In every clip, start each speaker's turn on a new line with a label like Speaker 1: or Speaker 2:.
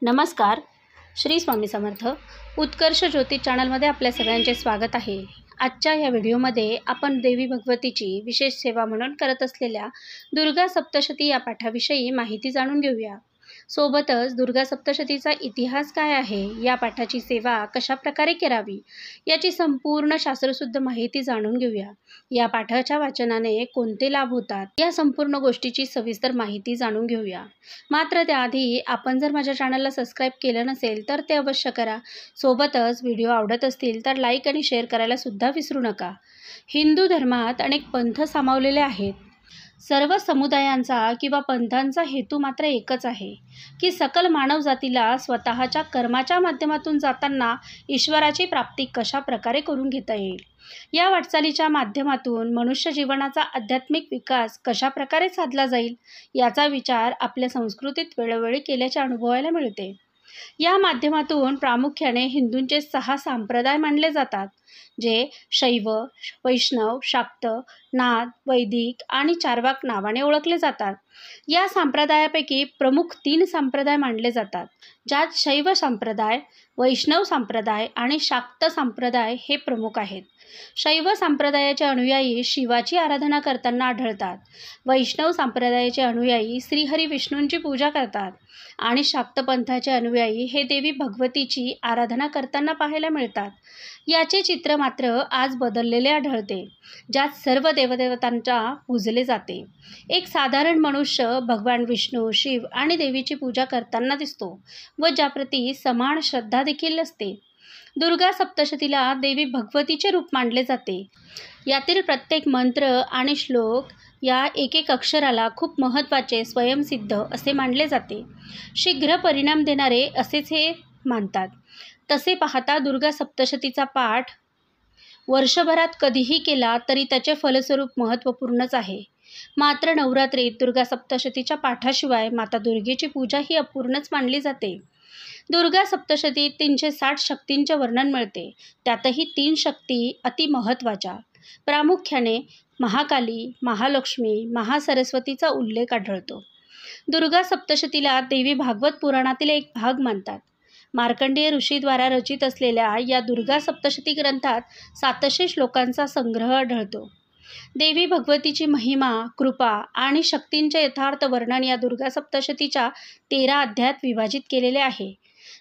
Speaker 1: नमस्कार. श्री स्वामी समर्थ. उत्कर्ष ज्योतिष चॅनलमध्ये आपल्या सगळ्यांचे स्वागत आहे. आजच्या या व्हिडिओमध्ये आपण देवी भगवतीची विशेष सेवा म्हणून करत असलेल्या दुर्गा सप्तशती या पाठाविषयी माहिती जाणून घेऊया. सोबतच दुर्गा सप्तशतीचा इतिहास काय आहे, या पाठाची सेवा कशा प्रकारे करावी याची संपूर्ण शास्त्रशुद्ध माहिती जाणून घेऊया. या पाठाच्या वाचनाने कोणते लाभ होतात, या संपूर्ण गोष्टीची सविस्तर माहिती जाणून घेऊया. मात्र त्याआधी आपण जर माझ्या चॅनलला सबस्क्राईब केलं नसेल तर ते अवश्य करा. सोबतच व्हिडिओ आवडत असतील तर लाईक आणि शेअर करायला सुद्धा विसरू नका. हिंदू धर्मात अनेक पंथ सामावलेले आहेत. सर्व समुदायांचा किंवा पंथांचा हेतू मात्र एकच आहे की सकल मानवजातीला स्वतःच्या कर्माच्या माध्यमातून जाताना ईश्वराची प्राप्ती कशा प्रकारे करून घेता येईल, या वाटचालीच्या माध्यमातून मनुष्य जीवनाचा आध्यात्मिक विकास कशा प्रकारे साधला जाईल, याचा विचार आपल्या संस्कृतीत वेळोवेळी केल्याचे अनुभवायला मिळते. या माध्यमातून प्रामुख्याने हिंदूंचे 6 संप्रदाय मानले जातात, जे शैव, वैष्णव, शाक्त, नाथ, वैदिक आणि चार्वाक नावाने ओळखले जातात. या संप्रदायापैकी प्रमुख 3 संप्रदाय मानले जातात, ज्यात शैव संप्रदाय, वैष्णव संप्रदाय आणि शाक्त संप्रदाय हे प्रमुख आहेत. शैव संप्रदायाचे अनुयायी शिवाची आराधना करताना आढळतात. वैष्णव संप्रदायाचे अनुयायी श्रीहरी विष्णूंची पूजा करतात आणि शाक्त पंथाचे अनुयायी हे देवी भगवतीची आराधना करताना पाहायला मिळतात. याचे चित्र मात्र आज बदललेले आढळते, ज्यात सर्व देवदेवतांचा पूजले जाते. एक साधारण मनुष्य भगवान विष्णू, शिव आणि देवीची पूजा करताना दिसतो व ज्याप्रती समान श्रद्धा देखील असते. दुर्गा सप्तशतीला देवी भगवतीचे रूप मानले जाते. यातील प्रत्येक मंत्र आणि श्लोक या एक अक्षराला खूप महत्त्वाचे, स्वयंसिद्ध असे मानले जाते. शीघ्र परिणाम देणारे असेच हे मानतात. तसे पाहता दुर्गा सप्तशतीचा पाठ वर्षभरात कधीही केला तरी त्याचे फलस्वरूप महत्त्वपूर्णच आहे. मात्र नवरात्रीत दुर्गा सप्तशतीच्या पाठाशिवाय माता दुर्गेची पूजा ही अपूर्णच मानली जाते. दुर्गा सप्तशतीत 360 शक्तींचे वर्णन मिळते. त्यातही 3 शक्ती अति महत्त्वाच्या, प्रामुख्याने महाकाली, महालक्ष्मी, महासरस्वतीचा उल्लेख आढळतो. दुर्गा सप्तशतीला देवी भागवत पुराणातील एक भाग मानतात. मार्कंडेय ऋषीद्वारा रचित असलेल्या या दुर्गा सप्तशती ग्रंथात 700 श्लोकांचा संग्रह आढळतो. देवी भगवतीची महिमा, कृपा आणि शक्तींचे यथार्थ वर्णन या दुर्गा सप्तशतीच्या 13 अध्यायात विभाजित केलेले आहे.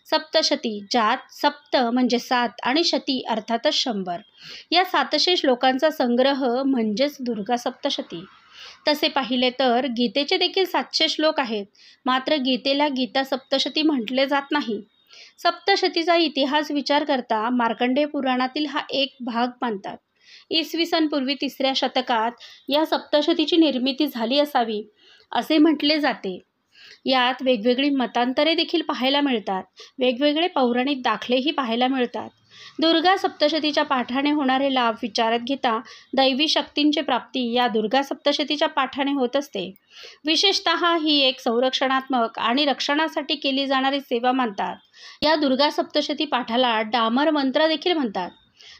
Speaker 1: सप्तशती, ज्यात सप्त म्हणजे 7 आणि शती अर्थातच 100, या 700 श्लोकांचा संग्रह म्हणजेच दुर्गा सप्तशती. तसे पाहिले तर गीतेचे देखील 700 श्लोक आहेत. मात्र गीतेला गीता सप्तशती म्हटले जात नाही. सप्तशतीचा इतिहास विचार करता मार्कंडेय पुराणातील हा एक भाग मानतात. इसवी सन पूर्वी 3ऱ्या शतकात या सप्तशतीची निर्मिती झाली असावी असे म्हटले जाते. यात वेगवेगळी मतांतरे देखील पाहायला मिळतात. वेगवेगळे पौराणिक दाखलेही पाहायला मिळतात. दुर्गा सप्तशतीच्या पाठाने होणारे लाभ विचारात घेता दैवी शक्तींची प्राप्ती या दुर्गा सप्तशतीच्या पाठाने होत असते. विशेषतः ही एक संरक्षणात्मक आणि रक्षणासाठी केली जाणारी सेवा मानतात. या दुर्गा सप्तशती पाठाला डामर मंत्र देखील म्हणतात.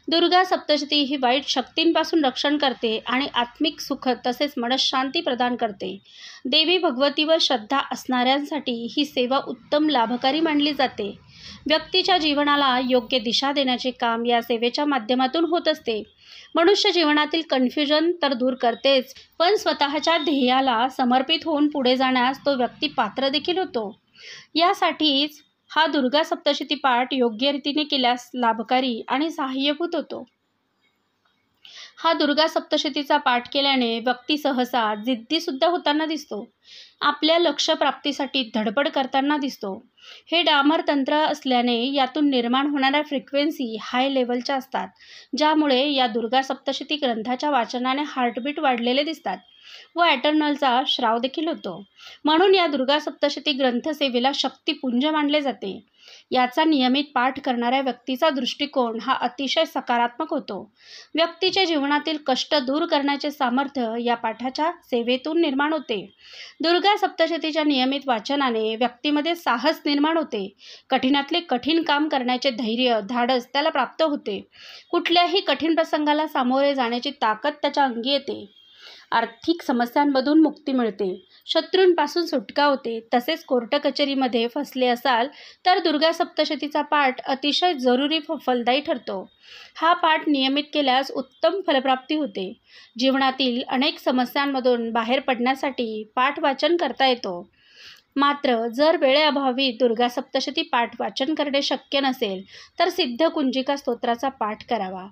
Speaker 1: दुर्गा सप्तशती ही वाईट शक्तींपासून रक्षण करते आणि आत्मिक सुख तसेच मनशांती प्रदान करते. देवी भगवतीवर श्रद्धा असणाऱ्यांसाठी ही सेवा उत्तम लाभकारी मानली जाते. व्यक्तीच्या जीवनाला योग्य दिशा देण्याचे काम या सेवेच्या माध्यमातून होत असते. मनुष्य जीवनातील कन्फ्युजन तर दूर करतेच, पण स्वतःच्या ध्येयाला समर्पित होऊन पुढे जाण्यास तो व्यक्ती पात्र देखील होतो. यासाठीच हा दुर्गा सप्तशती पाठ योग्य रीतीने केल्यास लाभकारी आणि सहाय्यभूत होतो. हा दुर्गा सप्तशतीचा पाठ केल्याने व्यक्ती सहसा जिद्दीसुद्धा होताना दिसतो. आपल्या लक्ष्य प्राप्तीसाठी धडपड करताना दिसतो. हे डामर तंत्र असल्याने यातून निर्माण होणाऱ्या फ्रिक्वेन्सी हाय लेवलच्या असतात, ज्यामुळे या दुर्गा सप्तशती ग्रंथाच्या वाचनाने हार्टबीट वाढलेले दिसतात व ॲटर्नलचा श्राव देखील होतो. म्हणून या दुर्गा सप्तशती ग्रंथसेवेला शक्तिपुंज मानले जाते. याचा नियमित पाठ करणाऱ्या व्यक्तीचा दृष्टिकोन हा अतिशय सकारात्मक होतो. व्यक्तीच्या जीवनातील कष्ट दूर करण्याचे सामर्थ्य या पाठाच्या सेवेतून निर्माण होते. दुर्गा सप्तशतीच्या नियमित वाचनाने व्यक्तीमध्ये साहस निर्माण होते. कठीणातले कठीण काम करण्याचे धैर्य, धाडस त्याला प्राप्त होते. कुठल्याही कठीण प्रसंगाला सामोरे जाण्याची ताकद त्याच्या अंगी येते. आर्थिक समस्यांमधून मुक्ती मिळते, शत्रूंपासून सुटका होते. तसेच कोर्ट कचेरीमध्ये फसले असाल तर दुर्गा सप्तशतीचा पाठ अतिशय जरुरी फलदायी ठरतो. हा पाठ नियमित केल्यास उत्तम फलप्राप्ती होते. जीवनातील अनेक समस्यांमधून बाहेर पडण्यासाठी पाठ वाचन करता येतो. मात्र जर वेळेअभावी दुर्गा सप्तशती पाठ वाचन करणे शक्य नसेल तर सिद्ध कुंजिका स्तोत्राचा पाठ करावा.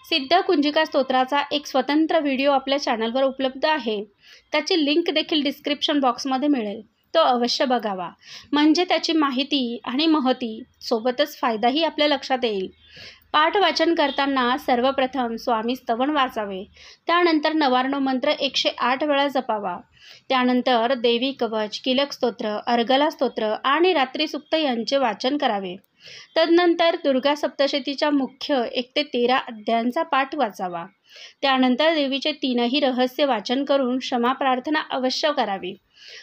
Speaker 1: सिद्ध कुंजिका स्तोत्राचा एक स्वतंत्र व्हिडिओ आपल्या चॅनलवर उपलब्ध आहे. त्याची लिंक देखील डिस्क्रिप्शन बॉक्समध्ये मिळेल. तो अवश्य बघावा, म्हणजे त्याची माहिती आणि महती सोबतच फायदाही आपल्या लक्षात येईल. पाठ वाचन करताना सर्वप्रथम स्वामी स्तवन वाचावे. त्यानंतर नवार्णव मंत्र 108 वेळा जपावा. त्यानंतर देवी कवच, किलक स्तोत्र, अर्गला स्तोत्र आणि रात्री सुक्त यांचे वाचन करावे. तदनंतर दुर्गा सप्तशतीच्या मुख्य 1 ते 13 अध्यायांचा पाठ वाचावा. त्यानंतर देवीचे 3ही रहस्य वाचन करून क्षमा प्रार्थना अवश्य करावी.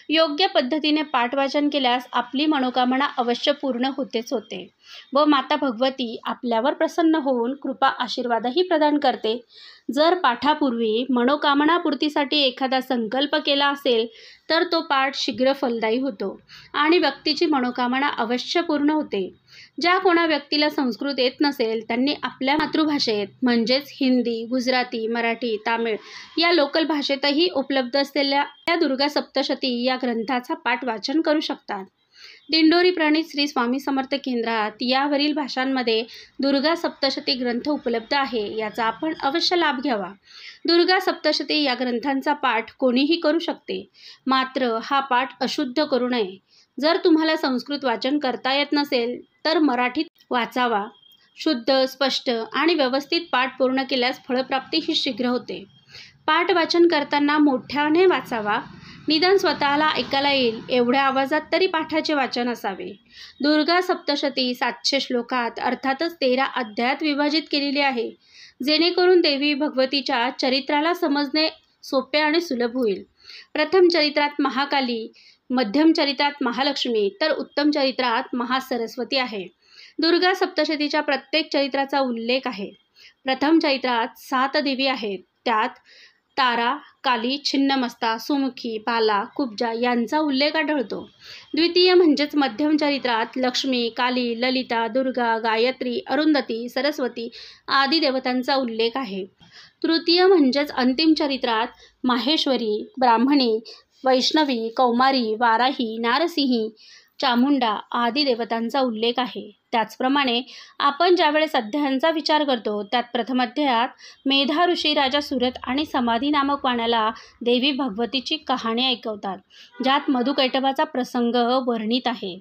Speaker 1: योग्य पद्धतीने पाठ वाचन केल्यास आपली मनोकामना अवश्य पूर्ण होतेच होते व माता भगवती आपल्यावर प्रसन्न होऊन कृपा आशीर्वादही प्रदान करते. जर पाठापूर्वी मनोकामनापूर्तीसाठी एखादा संकल्प केला असेल तर तो पाठ शीघ्र फलदायी होतो आणि व्यक्तीची मनोकामना अवश्य पूर्ण होते. ज्या कोणा व्यक्तीला संस्कृत येत नसेल त्यांनी आपल्या मातृभाषेत म्हणजेच हिंदी, गुजराती, मराठी, तामिळ या लोकल भाषेतही उपलब्ध असलेल्या या दुर्गा सप्तशती या ग्रंथाचा पाठ वाचन करू शकतात. दिंडोरी प्रणीत श्री स्वामी समर्थ केंद्रात यावरील भाषांमध्ये दुर्गा सप्तशती ग्रंथ उपलब्ध आहे. याचा आपण अवश्य लाभ घ्यावा. दुर्गा सप्तशती या ग्रंथांचा पाठ कोणीही करू शकते, मात्र हा पाठ अशुद्ध करू नये. जर तुम्हाला संस्कृत वाचन करता येत नसेल तर मराठीत वाचावा. शुद्ध, स्पष्ट आणि व्यवस्थित पाठ पूर्ण केल्यास फळप्राप्ती ही शीघ्र होते. पाठ वाचन करताना मोठ्याने वाचावा. निदान स्वतःला ऐकायला येईल एवढ्या आवाजात तरी पाठाचे वाचन असावे. दुर्गा सप्तशती 700 श्लोकात अर्थातच 13 अध्यायात विभाजित केलेली आहे, जेणेकरून देवी भगवतीच्या चरित्राला समजणे सोपे आणि सुलभ होईल. प्रथम चरित्रात महाकाली, मध्यम चरित्रात महालक्ष्मी तर उत्तम चरित्रात महासरस्वती आहे. दुर्गा सप्तशतीच्या प्रत्येक चरित्राचा उल्लेख आहे. प्रथम चरित्रात 7 देवी आहेत. त्यात तारा, काली, छिन्नमस्ता, सुमुखी, बाला, कुब्जा यांचा उल्लेख आढळतो. द्वितीय म्हणजेच मध्यम चरित्रात लक्ष्मी, काली, ललिता, दुर्गा, गायत्री, अरुंधती, सरस्वती आदी देवतांचा उल्लेख आहे. तृतीय म्हणजेच अंतिम चरित्रात माहेश्वरी, ब्राह्मणी, वैष्णवी, कौमारी, वाराही, नारसिंही, चामुंडा आदी देवतांचा उल्लेख आहे. त्याचप्रमाणे आपण ज्यावेळेस अध्यायांचा विचार करतो त्यात प्रथम अध्यायात मेधा ऋषी राजा सुरत आणि समाधी नामक वाण्याला देवी भगवतीची कहाणी ऐकवतात, ज्यात मधुकैटभाचा प्रसंग वर्णित आहे.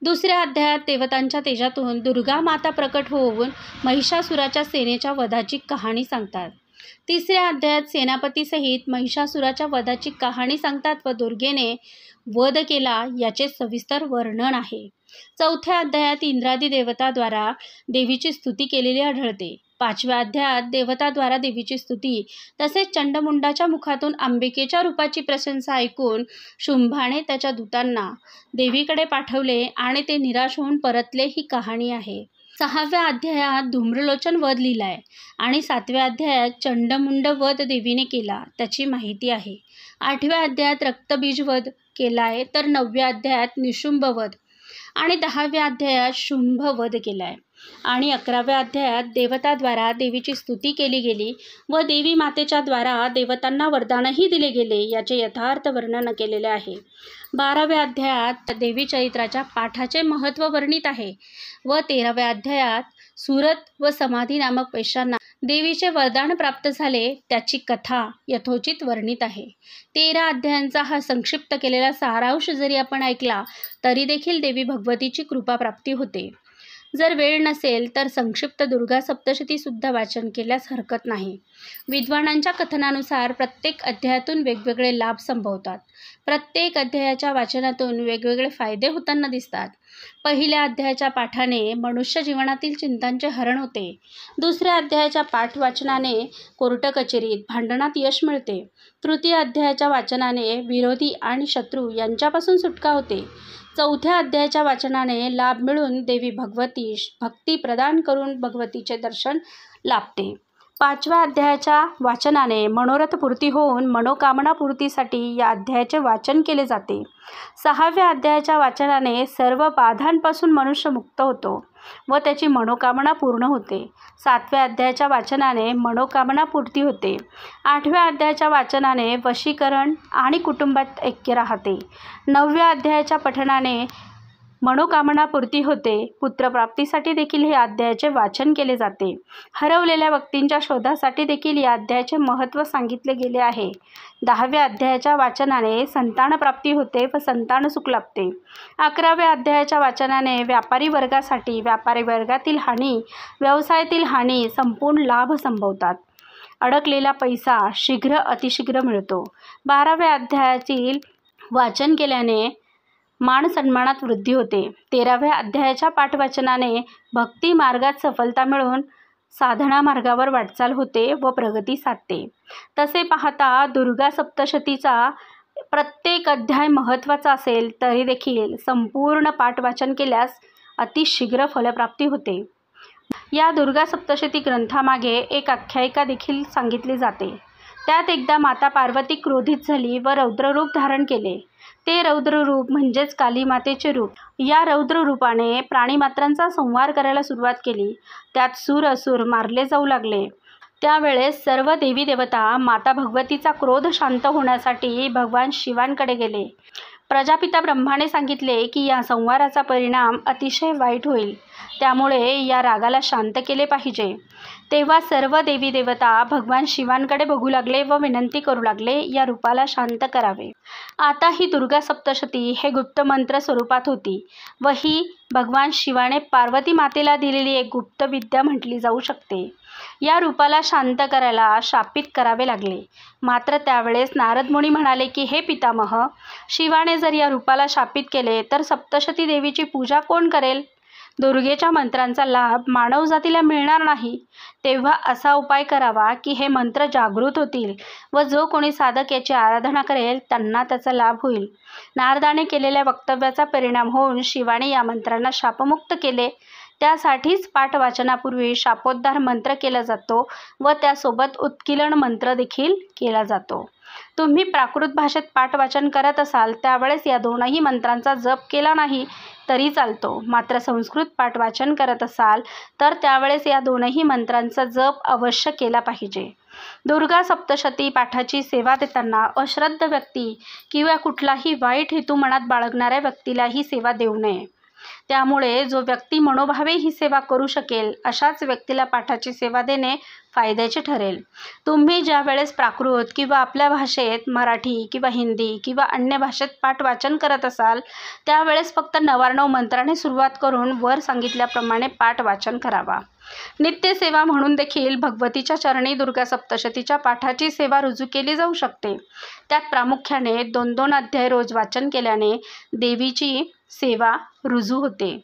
Speaker 1: दुसऱ्या अध्यायात देवतांच्या तेजातून दुर्गा माता प्रकट होऊन महिषासुराच्या सेनेच्या वधाची कहाणी सांगतात. तिसऱ्या अध्यायात सेनापतीसहित महिषासुराच्या वधाची कहाणी सांगतात व दुर्गेने वध केला याचे सविस्तर वर्णन आहे. चौथ्या अध्यायात इंद्रादी देवताद्वारा देवीची स्तुती केलेली आढळते. पाचव्या अध्यायात देवताद्वारा देवीची स्तुती तसेच चंडमुंडाच्या मुखातून अंबिकेच्या रूपाची प्रशंसा ऐकून शुंभाने त्याच्या दूतांना देवीकडे पाठवले आणि ते निराश होऊन परतले ही कहाणी आहे. 6व्या अध्यायात धूम्रलोचन वध लिहिलाय आणि 7व्या अध्यायात चंडमुंड वध देवीने केला त्याची माहिती आहे. 8व्या अध्यायात रक्तबीज वध केलाय तर 9व्या अध्यायात निशुंभ वध आणि 10व्या अध्यायात शुंभ वध केलाय आणि 11व्या अध्यायात देवताद्वारा देवीची स्तुती केली गेली व देवी मातेच्या द्वारा देवतांना वरदानही दिले गेले याचे यथार्थ वर्णन केलेले आहे. 12व्या अध्यायात देवी चरित्राच्या पाठाचे महत्त्व वर्णित आहे व 13व्या अध्यायात सुरत व समाधी नामक वैश्यांना देवीचे वरदान प्राप्त झाले त्याची कथा यथोचित वर्णित आहे. 13 अध्यायांचा हा संक्षिप्त केलेला सारांश जरी आपण ऐकला तरी देखील देवी भगवतीची कृपा प्राप्ती होते. जर वेळ नसेल तर संक्षिप्त दुर्गा सप्तशतीसुद्धा वाचन केल्यास हरकत नाही. विद्वानांच्या कथनानुसार प्रत्येक अध्यायातून वेगवेगळे लाभ संभवतात. प्रत्येक अध्यायाच्या वाचनातून वेगवेगळे फायदे होताना दिसतात. पहिल्या अध्यायाच्या पाठाने मनुष्य जीवनातील चिंतांचे हरण होते. दुसऱ्या अध्यायाच्या पाठ वाचनाने कोर्ट कचेरीत भांडणात यश मिळते. तृतीय अध्यायाच्या वाचनाने विरोधी आणि शत्रू यांच्यापासून सुटका होते. चौथ्या अध्यायाच्या वाचनाने लाभ मिळून देवी भगवती भक्ती प्रदान करून भगवतीचे दर्शन लाभते. 5व्या अध्यायाच्या वाचनाने मनोरथ पूर्ती होऊन मनोकामना पूर्तीसाठी या अध्यायाचे वाचन केले जाते. 6व्या अध्यायाच्या वाचनाने सर्व बाधांपासून मनुष्य मुक्त होतो व त्याची मनोकामना पूर्ण होते. 7व्या अध्यायाच्या वाचनाने मनोकामना पूर्ती होते. 8व्या अध्यायाच्या वाचनाने वशीकरण आणि कुटुंबात ऐक्य राहते. 9व्या अध्यायाच्या पठणाने मनोकामना पूर्ती होते. पुत्रप्राप्तीसाठी देखील हे अध्यायाचे वाचन केले जाते. हरवलेल्या व्यक्तींच्या शोधासाठी देखील या अध्यायाचे महत्त्व सांगितले गेले आहे. 10व्या अध्यायाच्या वाचनाने संतानप्राप्ती होते व संतान सुख लाभते. 11व्या अध्यायाच्या वाचनाने व्यापारी वर्गासाठी व्यापारी वर्गातील हानी, व्यवसायातील हानी, संपूर्ण लाभ संभवतात. अडकलेला पैसा शीघ्र अतिशीघ्र मिळतो. 12व्या अध्यायातील वाचन केल्याने मान सन्मानात वृद्धी होते. 13व्या अध्यायाच्या पाठवाचनाने भक्ती मार्गात सफलता मिळून साधना मार्गावर वाटचाल होते व प्रगती साधते. तसे पाहता दुर्गा सप्तशतीचा प्रत्येक अध्याय महत्त्वाचा असेल तरी देखील संपूर्ण पाठवाचन केल्यास अतिशीघ्र फलप्राप्ती होते. या दुर्गा सप्तशती ग्रंथामागे एक आख्यायिका देखील सांगितली जाते. त्यात एकदा माता पार्वती क्रोधित झाली व रौद्ररूप धारण केले. ते रौद्ररूप म्हणजेच काली मातेचे रूप. या रौद्र रूपाने प्राणीमात्रांचा संहार करायला सुरुवात केली. त्यात सूर असुर मारले जाऊ लागले. त्यावेळेस सर्व देवी देवता माता भगवतीचा क्रोध शांत होण्यासाठी भगवान शिवांकडे गेले. प्रजापिता ब्रह्माने सांगितले की या संहाराचा परिणाम अतिशय वाईट होईल, त्यामुळे या रागाला शांत केले पाहिजे. तेव्हा सर्व देवी देवता भगवान शिवांकडे बघू लागले व विनंती करू लागले या रूपाला शांत करावे. आता ही दुर्गा सप्तशती हे गुप्त मंत्र स्वरूपात होती व ही भगवान शिवाने पार्वती मातेला दिलेली एक गुप्त विद्या म्हटली जाऊ शकते. या रूपाला शांत करायला शापित करावे लागले. मात्र त्यावेळेस नारद मुनी म्हणाले की हे पितामह, शिवाने जर या रूपाला शापित केले तर सप्तशती देवीची पूजा कोण करेल? दुर्गेच्या मंत्रांचा लाभ मानव जातीला मिळणार नाही. तेव्हा असा उपाय करावा की हे मंत्र जागृत होतील व जो कोणी साधक याची आराधना करेल त्यांना त्याचा लाभ होईल. नारदाने केलेल्या वक्तव्याचा परिणाम होऊन शिवाने या मंत्रांना शापमुक्त केले. त्यासाठीच पाठवाचनापूर्वी शापोद्धार मंत्र केला जातो व त्यासोबत उत्कीलन मंत्र देखील केला जातो. तुम्ही प्राकृत भाषेत पाठवाचन करत असाल त्यावेळेस या दोनही मंत्रांचा जप केला नाही तरी चालतो. मात्र संस्कृत पाठवाचन करत असाल तर त्यावेळेस या दोनही मंत्रांचा जप अवश्य केला पाहिजे. दुर्गा सप्तशती पाठाची सेवा देताना अश्रद्ध व्यक्ती किंवा कुठलाही वाईट हेतू मनात बाळगणाऱ्या व्यक्तीला ही सेवा देऊ नये. त्यामुळे जो व्यक्ती मनोभावे ही सेवा करू शकेल अशाच व्यक्तीला पाठाची सेवा देणे फायद्याचे ठरेल. तुम्ही ज्या वेळेस प्राकृत किंवा आपल्या भाषेत मराठी किंवा हिंदी किंवा अन्य भाषेत पाठ वाचन करत असाल त्यावेळेस फक्त 99 मंत्राने सुरुवात करून वर सांगितल्याप्रमाणे पाठ वाचन करावा. नित्यसेवा म्हणून देखील भगवतीच्या चरणी दुर्गा सप्तशतीच्या पाठाची सेवा रुजू केली जाऊ शकते. त्यात प्रामुख्याने 2-2 अध्याय रोज वाचन केल्याने देवीची सेवा रुजू होते.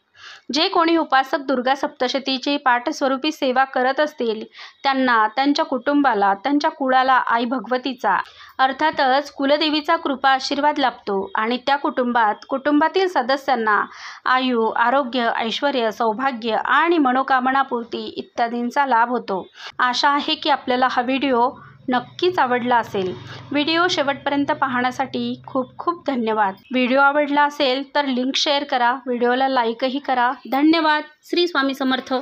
Speaker 1: जे कोणी उपासक दुर्गा सप्तशतीची पाठस्वरूपी सेवा करत असतील त्यांना त्यांच्या कुटुंबाला, त्यांच्या कुळाला आई भगवतीचा अर्थातच कुलदेवीचा कृपा आशीर्वाद लाभतो आणि त्या कुटुंबातील सदस्यांना आयु, आरोग्य, ऐश्वर्य, सौभाग्य आणि मनोकामनापूर्ती इत्यादींचा लाभ होतो. आशा आहे की आपल्याला हा व्हिडिओ नक्कीच आवडला असेल. व्हिडिओ शेवटपर्यंत पाहण्यासाठी खूप खूप धन्यवाद. व्हिडिओ आवडला असेल तर लिंक शेअर करा, व्हिडिओला लाईकही करा. धन्यवाद. श्री स्वामी समर्थ.